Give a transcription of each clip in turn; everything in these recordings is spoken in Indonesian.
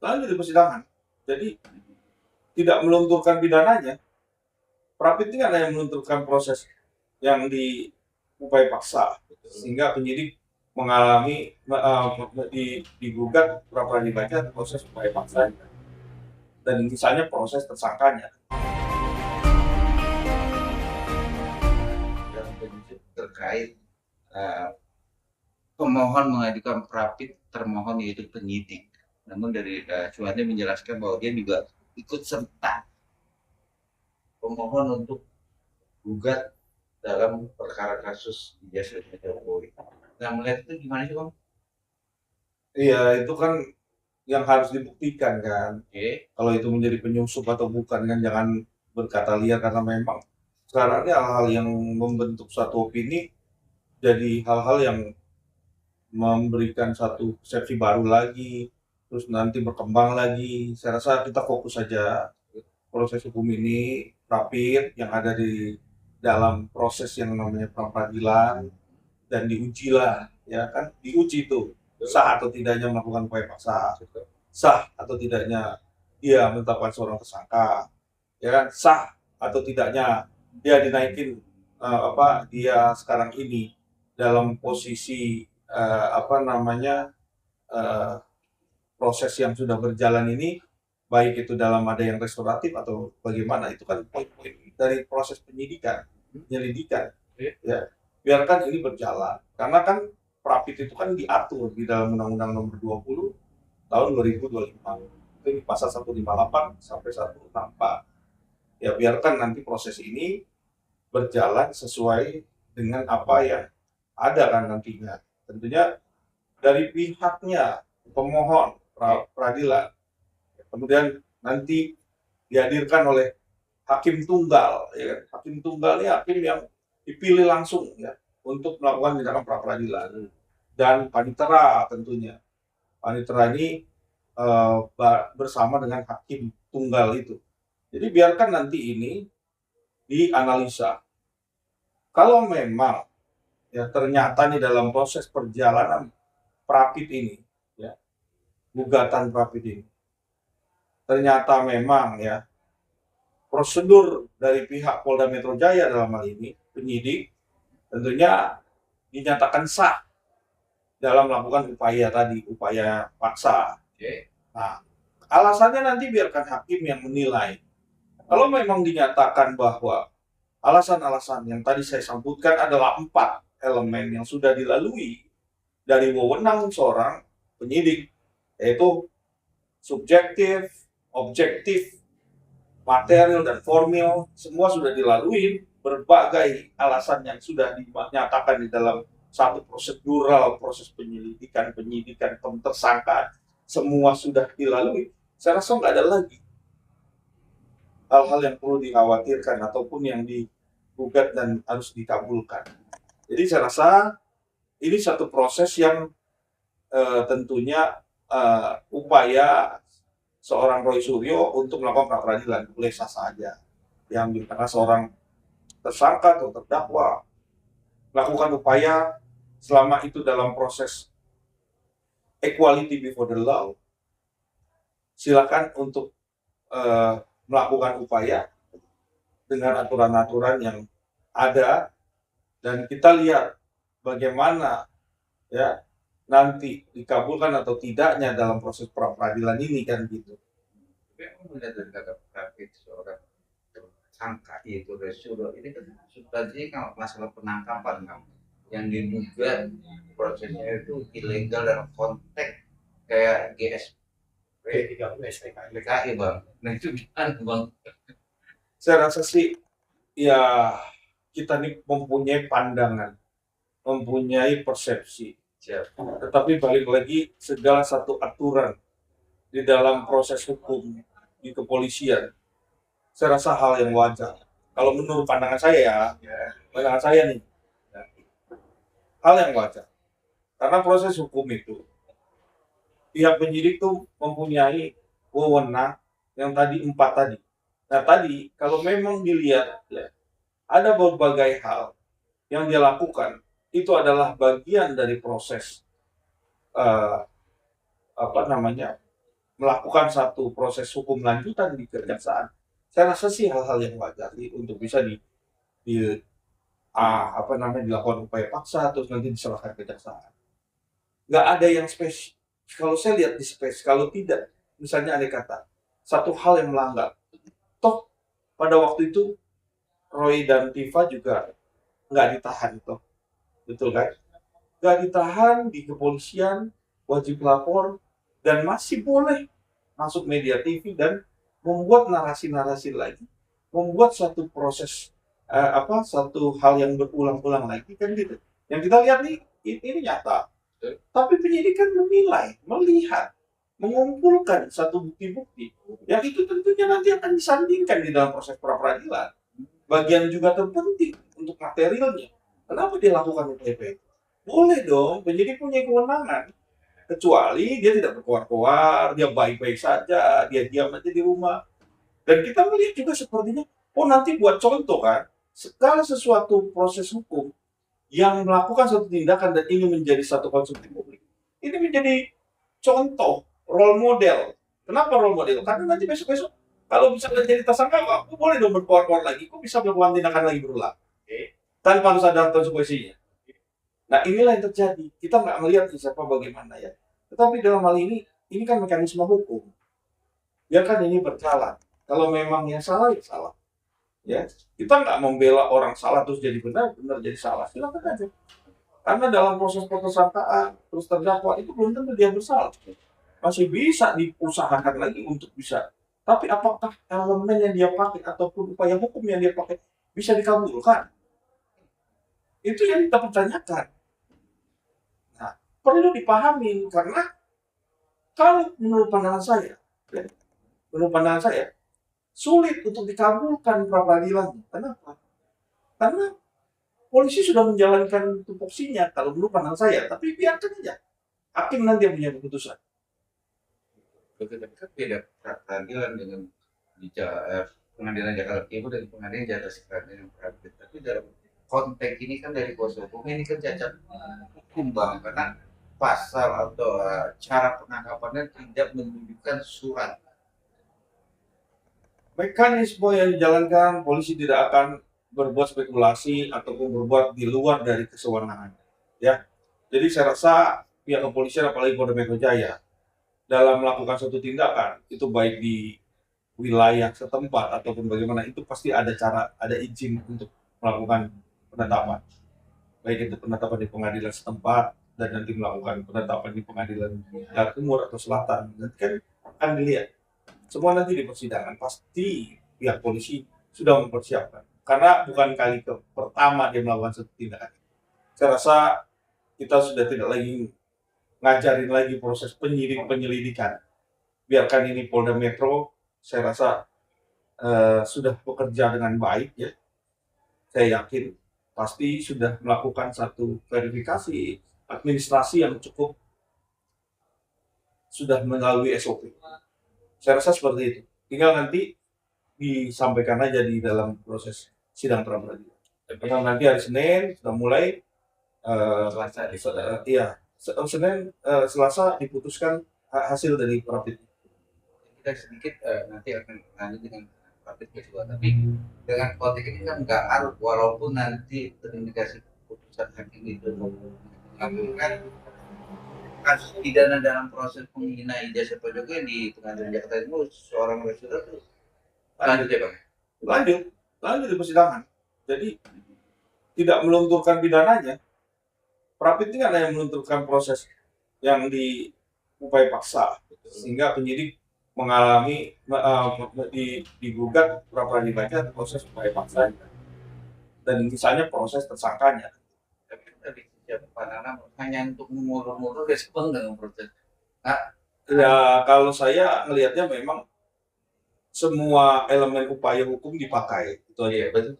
lanjut di persidangan. Jadi tidak melunturkan pidananya. Prapit ini adalah yang melunturkan proses yang di upaya paksa, sehingga penyidik mengalami digugat pra peradilan proses upaya paksa dan misalnya proses tersangkanya. Yang penyidik terkait pemohon mengajukan prapit termohon yaitu penyidik. Namun dari Suhandi menjelaskan bahwa dia juga ikut serta pemohon untuk gugat dalam perkara kasus Ijazah Jokowi. Nah, melihat itu gimana sih, Bang? Iya, itu kan yang harus dibuktikan kan. Oke. Kalau itu menjadi penyusup atau bukan kan, jangan berkata liar, karena memang sekarang ini hal-hal yang membentuk suatu opini jadi hal-hal yang memberikan satu persepsi baru lagi, terus nanti berkembang lagi. Saya rasa kita fokus saja proses hukum ini, Prapit yang ada di dalam proses yang namanya pra peradilan, dan diujilah, ya kan, diuji itu sah atau tidaknya melakukan upaya paksa, sah atau tidaknya dia menetapkan seorang tersangka, ya kan, sah atau tidaknya dia dinaikin dia sekarang ini dalam posisi proses yang sudah berjalan ini, baik itu dalam ada yang restoratif atau bagaimana, itu kan poin-poin dari proses penyidikan, penyelidikan, ya. Biarkan ini berjalan, karena kan Prapit itu kan diatur di dalam Undang-Undang Nomor 20 tahun 2025, itu di pasal 158 sampai 164. Ya biarkan nanti proses ini berjalan sesuai dengan apa yang ada kan nantinya. Tentunya dari pihaknya pemohon peradilan, kemudian nanti dihadirkan oleh hakim tunggal, ya kan? Hakim tunggal ini hakim yang dipilih langsung ya untuk melakukan tindakan pra peradilan, dan panitera tentunya. Panitera ini bersama dengan hakim tunggal itu. Jadi biarkan nanti ini dianalisa. Kalau memang ya ternyata nih dalam proses perjalanan Prapit ini, ya, gugatan Prapit ini, ternyata memang ya prosedur dari pihak Polda Metro Jaya dalam hal ini penyidik tentunya dinyatakan sah dalam melakukan upaya paksa. Nah, alasannya nanti biarkan hakim yang menilai. Kalau memang dinyatakan bahwa alasan-alasan yang tadi saya sebutkan adalah 4 elemen yang sudah dilalui dari wewenang seorang penyidik, yaitu subjektif, objektif, material, dan formil, semua sudah dilalui, berbagai alasan yang sudah dinyatakan di dalam satu prosedural proses penyidikan, tersangkaan, semua sudah dilalui. Saya rasa nggak ada lagi hal-hal yang perlu dikhawatirkan ataupun yang digugat dan harus dikabulkan. Jadi saya rasa ini satu proses yang tentunya upaya seorang Roy Suryo untuk melakukan pra peradilan boleh sah saja diambil, karena seorang tersangka atau terdakwa melakukan upaya selama itu dalam proses equality before the law, silakan untuk melakukan upaya dengan aturan-aturan yang ada, dan kita lihat bagaimana ya nanti dikabulkan atau tidaknya dalam proses pra peradilan ini kan gitu. Tapi aku melihat dari kata Prapit seorang tersangka yaitu Resuro ini kan substansinya kalau masalah penangkapan kan yang diduga prosesnya itu ilegal dalam konteks kayak GSP 30 PKI Bang. Nah itu gimana Bang? Saya rasa sih ya kita nih mempunyai pandangan, mempunyai persepsi. Tetapi balik lagi, segala satu aturan di dalam proses hukum di kepolisian, saya rasa hal yang wajar. Kalau menurut pandangan saya pandangan saya nih, hal yang wajar. Karena proses hukum itu, pihak penyidik tuh mempunyai wewenang yang tadi 4 tadi. Nah tadi, kalau memang dilihat, ya, ada berbagai hal yang dia lakukan, itu adalah bagian dari proses melakukan satu proses hukum lanjutan di kejaksaan, saya rasa sih hal-hal yang wajar sih untuk bisa di dilakukan upaya paksa terus nanti diserahkan ke kejaksaan. Nggak ada yang spesial. Kalau saya lihat di space, kalau tidak, misalnya ada kata satu hal yang melanggar, toh pada waktu itu Roy dan Tifa juga nggak ditahan toh, betul kan? Nggak ditahan di kepolisian, wajib lapor, dan masih boleh masuk media TV dan membuat narasi-narasi lagi, membuat satu proses satu hal yang berulang-ulang lagi kan gitu. Yang kita lihat nih ini nyata. Tapi penyidik kan menilai, melihat, mengumpulkan satu bukti-bukti yang itu tentunya nanti akan disandingkan di dalam proses pra-peradilan. Bagian juga terpenting untuk materialnya. Kenapa dia lakukan UTP? Boleh dong, penyidik punya kewenangan. Kecuali dia tidak berkoar-koar, dia baik-baik saja, dia diam aja di rumah. Dan kita melihat juga sepertinya, oh nanti buat contoh kan, segala sesuatu proses hukum yang melakukan suatu tindakan dan ingin menjadi satu konsumsi publik, ini menjadi contoh, role model. Kenapa role model? Karena nanti besok-besok, kalau misalnya jadi tersangka, aku boleh dong berkoar-koar lagi, kok bisa melakukan tindakan lagi berulang. Tanpa harus ada konsekuensinya. Nah inilah yang terjadi. Kita nggak melihat siapa bagaimana ya. Tetapi dalam hal ini kan mekanisme hukum. Biarkan ini berjalan. Kalau memang yang salah, ya salah. Ya, kita nggak membela orang salah terus jadi benar, benar jadi salah. Silakan aja. Karena dalam proses petersangkaan terus terdakwa itu belum tentu dia bersalah. Masih bisa diusahakan lagi untuk bisa. Tapi apakah elemen yang dia pakai ataupun upaya hukum yang dia pakai bisa dikabulkan? Itu yang kita pertanyakan. Nah, perlu dipahami karena kalau menurut pandangan saya sulit untuk dikabulkan pra-peradilan. Kenapa? Karena polisi sudah menjalankan tupoksinya kalau menurut pandangan saya, tapi biarkan aja. Hakim nanti yang punya keputusan. Betul, kan beda peradilan dengan pengadilan Jakarta Timur dan pengadilan Jakarta Selatan yang peradilan. Tapi dalam konteks ini kan dari kuasa hukum ini kan cacat hukum bang, karena pasal atau cara penangkapannya tidak menunjukkan surat. Mekanisme yang dijalankan, polisi tidak akan berbuat spekulasi ataupun berbuat di luar dari kesewenangan. Ya, jadi saya rasa pihak kepolisian apalagi Polda Metro Jaya dalam melakukan suatu tindakan itu baik di wilayah setempat ataupun bagaimana itu pasti ada cara, ada izin untuk melakukan penetapan. Baik itu penetapan di pengadilan setempat dan nanti melakukan penetapan di pengadilan Jawa Timur atau Selatan. Nanti kan akan dilihat. Semua nanti di persidangan pasti pihak polisi sudah mempersiapkan. Karena bukan kali pertama dia melakukan satu tindakan. Saya rasa kita sudah tidak lagi ngajarin lagi proses penyelidikan. Biarkan ini Polda Metro, saya rasa sudah bekerja dengan baik ya. Saya yakin pasti sudah melakukan satu verifikasi administrasi yang cukup, sudah melalui SOP. Saya rasa seperti itu. Tinggal nanti disampaikan aja di dalam proses sidang pra-peradilan. Karena nanti hari Senin sudah mulai Senin Selasa diputuskan hasil dari Prapit. Kita sedikit nanti akan lanjut dengan Prapit kedua, tapi dengan konteks ini kan nggak harus, walaupun nanti terindikasi keputusan hakim itu mengabulkan kasus pidana dalam proses penghina ijazah Pak Jokowi di pengadilan Jakarta Timur seorang resuda itu lanjut ya bang? Lanjut di persidangan. Jadi tidak melunturkan pidananya. Prapit ini ada yang melunturkan proses yang di upaya paksa, sehingga penyidik mengalami digugat pra-peradilannya proses upaya paksa dan misalnya proses tersangkanya. Tapi tadi pandangan hanya untuk mengulur-ulur respon dengan proses. Nah, ya kalau saya melihatnya memang semua elemen upaya hukum dipakai, itu aja. iya betul.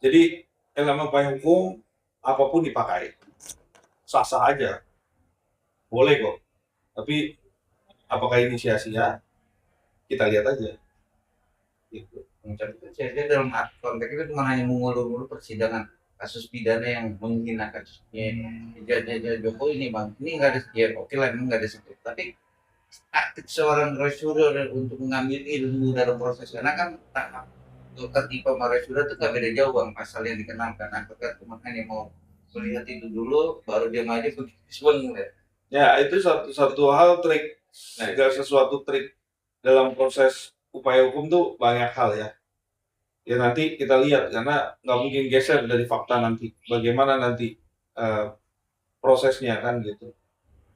Jadi elemen upaya hukum apapun dipakai, sah-sah aja, boleh kok. Tapi apakah ini sia-sia? Kita lihat aja. Gitu. Saya dalam konteks itu cuma hanya mengulur-ulur persidangan kasus pidana yang menghina kasusnya ijazah Jokowi ini bang. Ini nggak ada, ya oke lah, ini nggak ada sebut. Tapi aktif seorang resuder untuk mengambil ilmu dalam proses, karena kan tahap dokter tipe sama resuder itu gak beda jauh bang, pasal yang dikenakan. Apakah teman hanya mau melihat itu dulu baru dia maju begitu sebenarnya. Ya, itu satu hal trik. Segala sesuatu trik dalam proses upaya hukum tuh banyak hal ya. Ya nanti kita lihat, karena nggak mungkin geser dari fakta nanti. Bagaimana nanti prosesnya kan gitu.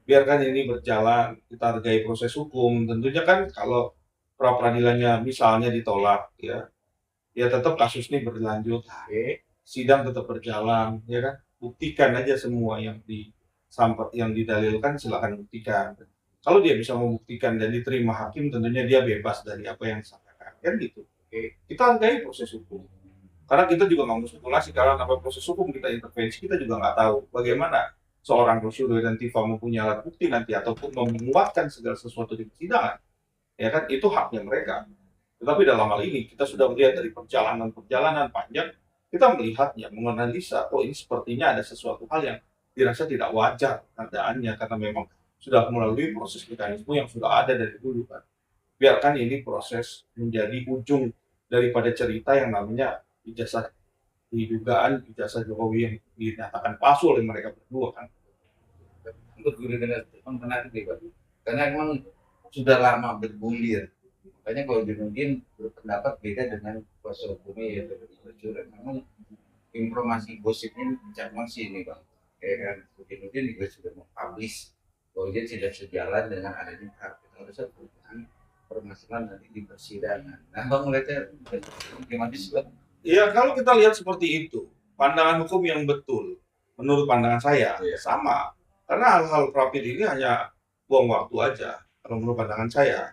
Biarkan ini berjalan, kita hargai proses hukum. Tentunya kan kalau pra peradilannya misalnya ditolak, ya tetap kasus ini berlanjut, sidang tetap berjalan, ya kan. Buktikan aja semua yang didalilkan, silakan buktikan. Kalau dia bisa membuktikan dan diterima hakim, tentunya dia bebas dari apa yang disampaikan, kan gitu. Kita hargai proses hukum. Karena kita juga nggak mau spekulasi, karena apa proses hukum kita intervensi, kita juga nggak tahu bagaimana seorang Rosyuro dan Tifa mempunyai alat bukti nanti ataupun menguatkan segala sesuatu di persidangan, ya kan, itu haknya mereka. Tetapi dalam hal ini kita sudah melihat dari perjalanan panjang, kita melihatnya, menganalisa, oh ini sepertinya ada sesuatu hal yang dirasa tidak wajar keadaannya, karena memang sudah melalui proses mekanisme yang sudah ada dari dulu kan. Biarkan ini proses menjadi ujung daripada cerita yang namanya ijazah, dugaan ijazah Jokowi yang dinyatakan palsu oleh mereka berdua kan. Untuk guru dengan menarik nih Pak, karena memang sudah lama bergulir. Makanya kalau Junudin berpendapat beda dengan kuasa hukumnya yaitu Resuder. Memang informasi gosipnya cak masih ini Bang. Kayak kan Junudin juga sudah mempublish bahwa dia tidak sejalan dengan adanya praktik harusnya permasalahan nanti di persidangan. Nah Bang melihatnya gimana sih Bang? Ya kalau kita lihat seperti itu, pandangan hukum yang betul, menurut pandangan saya sama. Karena hal-hal pra ini hanya buang waktu aja, kalau menurut pandangan saya.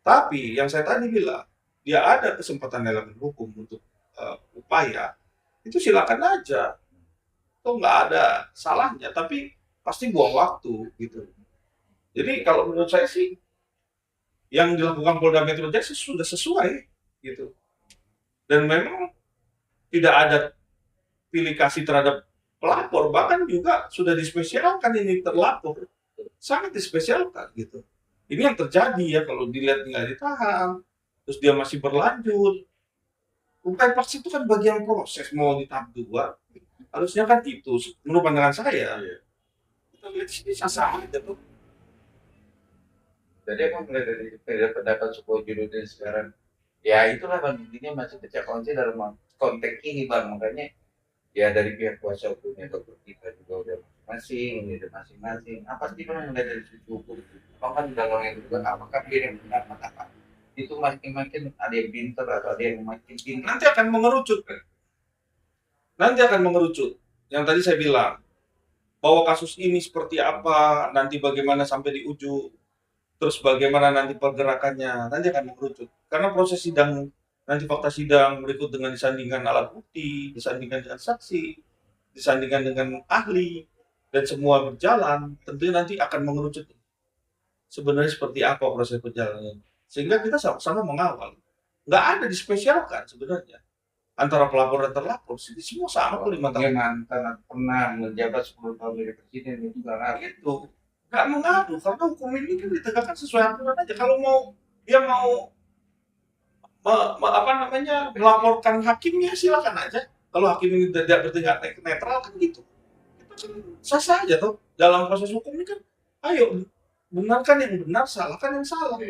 Tapi yang saya tadi bilang, dia ada kesempatan elemen hukum untuk upaya, itu silakan aja. Itu nggak ada salahnya, tapi pasti buang waktu gitu. Jadi kalau menurut saya sih, yang dilakukan Polda Metro Jaya sudah sesuai gitu. Dan memang tidak ada pilih kasih terhadap pelapor, bahkan juga sudah dispesialkan ini terlapor, sangat dispesialkan gitu. Ini yang terjadi ya, kalau dilihat nggak ditahan, terus dia masih berlanjut. Upaya paksa itu kan bagian proses, mau di tahap 2, harusnya kan itu, menurut pandangan saya. Kita lihat sini sah-sah aja tuh. Jadi aku mulai dari pendapat Suko Junudin sekarang, ya itulah Bang, intinya masih pecah kongsi dalam konteks ini Bang, makanya ya dari pihak kuasa hukumnya dokter kita juga udah masing-masing. Apa sih Bang mulai dari sisi hukum? Bang kan dalam itu juga apakah dia yang benar apa? Itu makin ada yang pintar atau ada yang makin pintar. Nanti akan mengerucut. Yang tadi saya bilang, bahwa kasus ini seperti apa, nanti bagaimana sampai di ujung, terus bagaimana nanti pergerakannya, nanti akan mengerucut. Karena proses sidang, nanti fakta sidang berikut dengan disandingkan alat bukti, disandingkan dengan saksi, disandingkan dengan ahli, dan semua berjalan, tentunya nanti akan mengerucut. Sebenarnya seperti apa proses perjalanan. Sehingga kita sama-sama mengawal. Nggak ada dispesialkan sebenarnya. Antara pelapor dan terlapor, semua sama kok 5 tahun. Mantan pernah menjabat 10 tahun dari presiden itu nggak ngaruh. Itu nggak mengaruh, karena hukum ini kan ditegakkan sesuai aturan aja. Kalau dia mau melaporkan hakimnya, silakan aja. Kalau hakim ini tidak bertindak netral kan gitu. Itu kan sah-sah aja tuh. Dalam proses hukum ini kan, ayo benarkan yang benar, salahkan yang salah.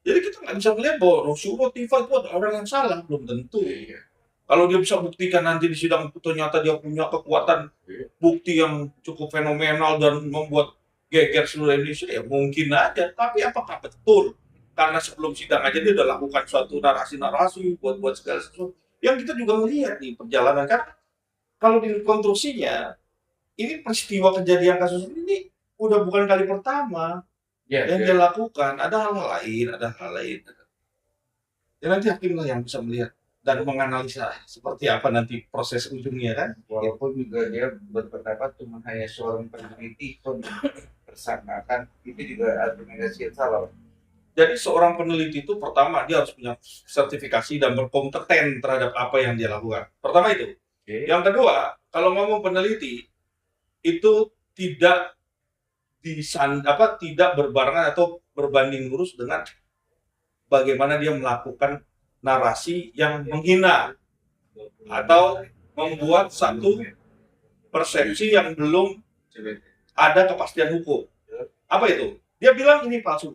Jadi kita nggak bisa melihat bahwa Rosyuro Tifa itu ada orang yang salah, belum tentu. Kalau dia bisa buktikan nanti di sidang ternyata dia punya kekuatan bukti yang cukup fenomenal dan membuat geger seluruh Indonesia, ya mungkin aja. Tapi apakah betul? Karena sebelum sidang aja dia udah lakukan suatu narasi-narasi buat segala sesuatu. Yang kita juga melihat nih perjalanan, kan kalau di konstruksinya, ini peristiwa kejadian kasus ini udah bukan kali pertama yang dia lakukan. Ada hal lain. Ya nanti hakim lah yang bisa melihat dan menganalisa seperti apa nanti proses ujungnya kan. Walaupun juga dia berpendapat cuma hanya seorang peneliti pun tersangkakan, itu juga argumentasi yang salah. Jadi seorang peneliti itu pertama dia harus punya sertifikasi dan berkompeten terhadap apa yang dia lakukan. Pertama itu. Yang kedua, kalau ngomong peneliti itu tidak tidak berbarengan atau berbanding lurus dengan bagaimana dia melakukan narasi yang menghina atau membuat satu persepsi yang belum ada kepastian hukum. Apa itu? Dia bilang ini palsu,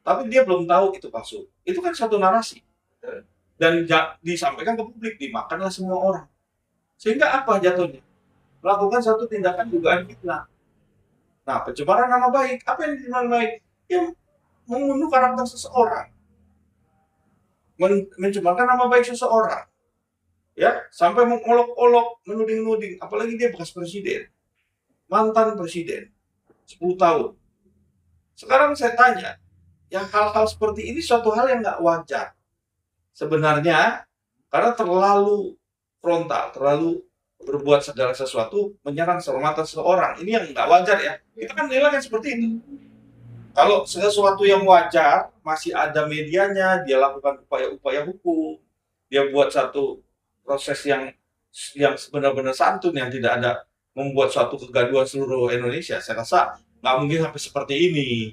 tapi dia belum tahu itu palsu. Itu kan satu narasi. Dan disampaikan ke publik, dimakanlah semua orang. Sehingga apa jatuhnya? Melakukan satu tindakan dugaan fitnah. Nah, pencemaran nama baik. Apa yang dinamakan baik? Yang membunuh karakter seseorang. Mencemarkan nama baik seseorang. Ya, sampai mengolok-olok, menuding-nuding. Apalagi dia bekas presiden. Mantan presiden. 10 tahun. Sekarang saya tanya, yang hal-hal seperti ini suatu hal yang nggak wajar. Sebenarnya, karena terlalu frontal, terlalu berbuat segala sesuatu menyerang kehormatan seseorang. Ini yang nggak wajar ya. Kita kan nilai kan seperti itu. Kalau sesuatu yang wajar, masih ada medianya, dia lakukan upaya-upaya hukum, dia buat satu proses yang benar-benar santun, yang tidak ada membuat suatu kegaduhan seluruh Indonesia. Saya rasa nggak mungkin sampai seperti ini.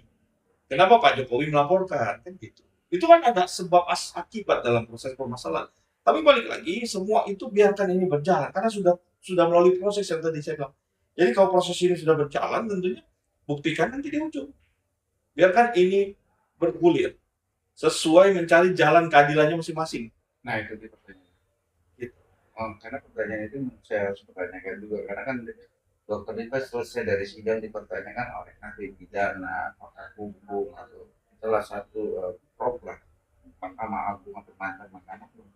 Kenapa Pak Jokowi melaporkan? Kan gitu. Itu kan ada sebab akibat dalam proses permasalahan. Tapi balik lagi, semua itu biarkan ini berjalan karena sudah melalui proses yang tadi saya bilang. Jadi kalau proses ini sudah berjalan, tentunya buktikan nanti di ujung. Biarkan ini bergulir sesuai mencari jalan keadilannya masing-masing. Nah itu dia pertanyaan. Gitu. Karena pertanyaan itu saya harus pertanyakan juga karena kan dokter ini kan selesai dari sidang dipertanyakan oleh ahli pidana, pakar hukum atau salah satu prop lah Mahkamah Agung atau mantan Mahkamah Agung.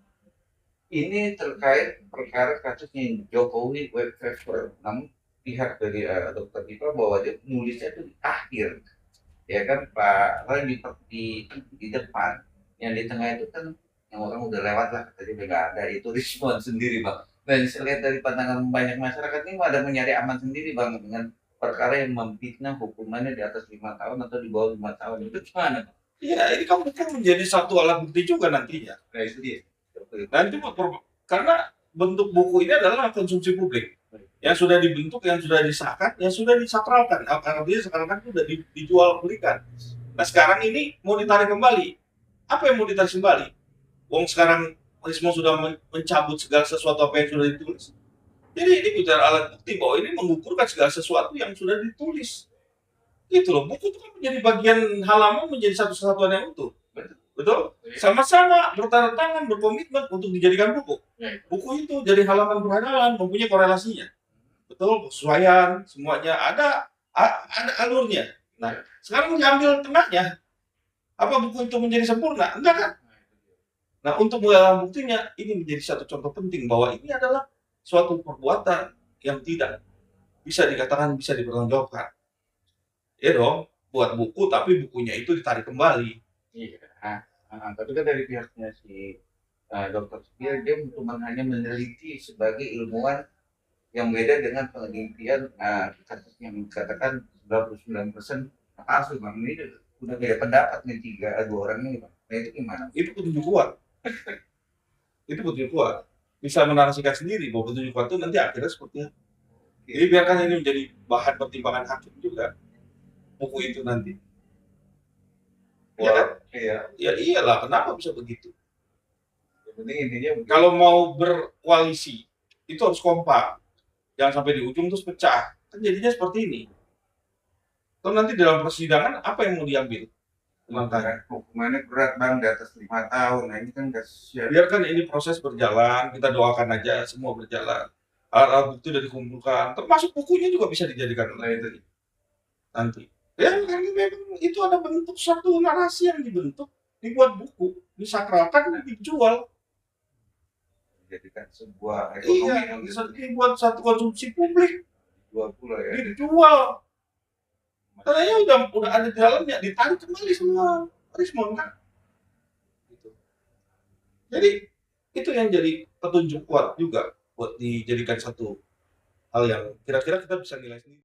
Ini terkait perkara kasusnya Jokowi web favor, namun pihak dari dokter itu bahwa dia nulisnya itu di akhir, ya kan Pak Roy di depan, yang di tengah itu kan yang orang udah lewat lah, tadi udah nggak ada, itu respon sendiri bang. Dan saya lihat dari pandangan banyak masyarakat ini ada mencari aman sendiri bang dengan perkara yang memfitnah hukumannya di atas 5 tahun atau di bawah 5 tahun itu gimana? Iya, ini kan bukan menjadi satu alat bukti juga nantinya. Nah itu dia. Nanti karena bentuk buku ini adalah konsumsi publik yang sudah dibentuk, yang sudah disahkan, yang sudah disakralkan. Artinya sakralkan itu sudah dijual belikan. Nah sekarang ini mau ditarik kembali. Apa yang mau ditarik kembali? Wong sekarang Rismo sudah mencabut segala sesuatu apa yang sudah ditulis. Jadi ini bicara alat bukti bahwa ini mengukurkan segala sesuatu yang sudah ditulis. Gitu loh. Buku itu kan menjadi bagian halaman, menjadi satu kesatuan yang utuh. Betul? Sama-sama bertanda tangan, berkomitmen untuk dijadikan buku. Buku itu jadi halaman per halaman, mempunyai korelasinya. Betul, kesesuaian, semuanya ada alurnya. Nah, sekarang diambil tengahnya. Apa buku itu menjadi sempurna? Enggak kan? Nah, untuk menggalang buktinya, ini menjadi satu contoh penting bahwa ini adalah suatu perbuatan yang tidak bisa dikatakan bisa dipertanggungjawabkan. Ya dong, buat buku tapi bukunya itu ditarik kembali. Iya. Tapi kan dari pihaknya si dokter Setia, dia cuma hanya meneliti sebagai ilmuwan yang beda dengan penelitian kasus yang dikatakan 99% palsu bang. Ini udah beda pendapat nih dua orang ini bang. Nah itu gimana? Itu petunjuk kuat. Itu petunjuk kuat. Bisa menarasikan sendiri bahwa petunjuk kuat itu nanti akhirnya seperti apa. Jadi biarkan ini menjadi bahan pertimbangan hakim juga. Buku itu nanti. Ya kan? Iya. Ya iyalah, kenapa bisa begitu? Yang penting intinya kalau mau berkoalisi itu harus kompak. Jangan sampai di ujung terus pecah. Kan jadinya seperti ini. Kalau nanti dalam persidangan apa yang mau diambil? hukumannya berat bang, di atas 5 tahun. Nah ini kan kasihan. Biarkan ini proses berjalan, kita doakan aja semua berjalan. Alat bukti sudah dikumpulkan, termasuk bukunya juga bisa dijadikan nanti. Ya, karena memang itu ada bentuk satu narasi yang dibentuk, dibuat buku, disakralkan dan dijual. Dijadikan sebuah ekonomi yang bisa dibuat satu konsumsi publik. Dijual pula ya. Dijual. Katanya udah ada di dalamnya, ditarik kembali semua Rismon kan. Gitu. Jadi itu yang jadi petunjuk kuat juga buat dijadikan satu hal yang kira-kira kita bisa nilai sendiri.